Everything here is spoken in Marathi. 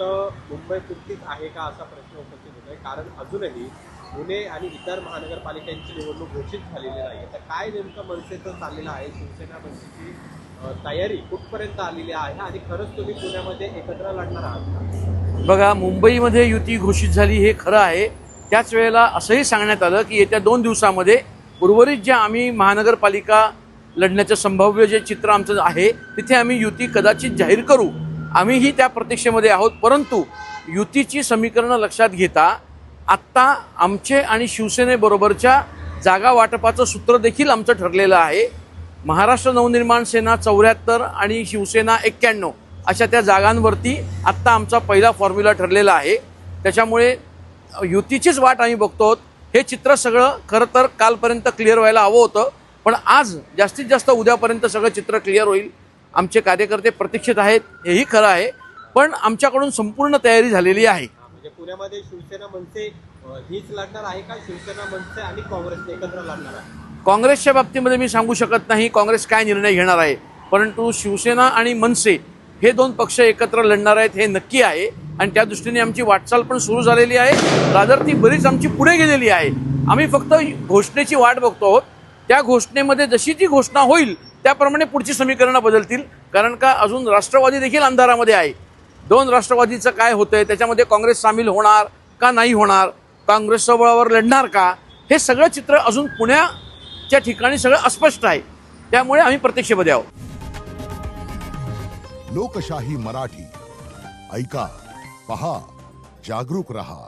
फक्त मुंबई पुरतीच आहे का असा प्रश्न उपस्थित होतोय, कारण अजूनही पुणे आणि इतर महानगरपालिकांची निवडणूक घोषित झालेली नाही. तर काय नेमकं मनसेचं चाललेलं आहे, शिवसेना मनसेची तयारी कुठपर्यंत आलेली आहे आणि खरंच तुम्ही पुण्यामध्ये एकत्र लढणार आहात? बघा, मुंबईमध्ये युती घोषित झाली हे खरं आहे. त्याच वेळेला असंही सांगण्यात आलं की येत्या 2 दिवसामध्ये उर्वरित ज्या आम्ही महानगरपालिका लढण्याचं संभाव्य जे चित्र आमचं आहे तिथे आम्ही युती कदाचित जाहीर करू. आम्हीही त्या प्रतीक्षेमध्ये आहोत. परंतु युतीची समीकरणं लक्षात घेता आत्ता आमचे आणि शिवसेनेबरोबरच्या जागा वाटपाचं सूत्र देखील आमचं ठरलेलं आहे. महाराष्ट्र नवनिर्माण सेना 74 आणि शिवसेना 91 अशा त्या जागांवरती आत्ता आमचा पहिला फॉर्म्युला ठरलेला आहे. त्याच्यामुळे युतीचीच वाट आम्ही बघतो. हे चित्र सगळं खरं तर कालपर्यंत क्लिअर व्हायला हवं होतं, पण आज जास्तीत जास्त उद्यापर्यंत सगळं चित्र क्लिअर होईल. आमचे कार्यकर्ते प्रतीक्षित आहेत, हेही खरं आहे, पण आमच्याकडून संपूर्ण तयारी झालेली आहे. म्हणजे पुण्यामध्ये शिवसेना मनसे हीच लढणार आहे का, शिवसेना मनसे आणि काँग्रेस एकत्र लढणार आहे? काँग्रेसच्या बाबतीमध्ये मी सांगू शकत नाही काँग्रेस काय निर्णय घेणार आहे, परंतु शिवसेना आणि मनसे हे 2 पक्ष एकत्र लढणार आहेत हे नक्की आहे. आणि त्या दृष्टीने आमची वाटचाल पण सुरू झालेली आहे. रादर ती बरीच आमची पुढे गेलेली आहे. आम्ही फक्त घोषणेची वाट बघतो आहोत. त्या घोषणेमध्ये जशी ती घोषणा होईल त्याप्रमाणे पुढची समीकरणं बदलतील. कारण का अजून राष्ट्रवादी देखील अंधारामध्ये आहे. 2 राष्ट्रवादीचं काय होतंय, त्याच्यामध्ये काँग्रेस सामील होणार का नाही होणार, काँग्रेसच्या बळावर लढणार का, हे सगळं चित्र अजून पुण्याच्या ठिकाणी सगळं अस्पष्ट आहे. त्यामुळे आम्ही प्रतीक्षेमध्ये आहोत. लोकशाही मराठी ऐका, पहा, जागरूक रहा.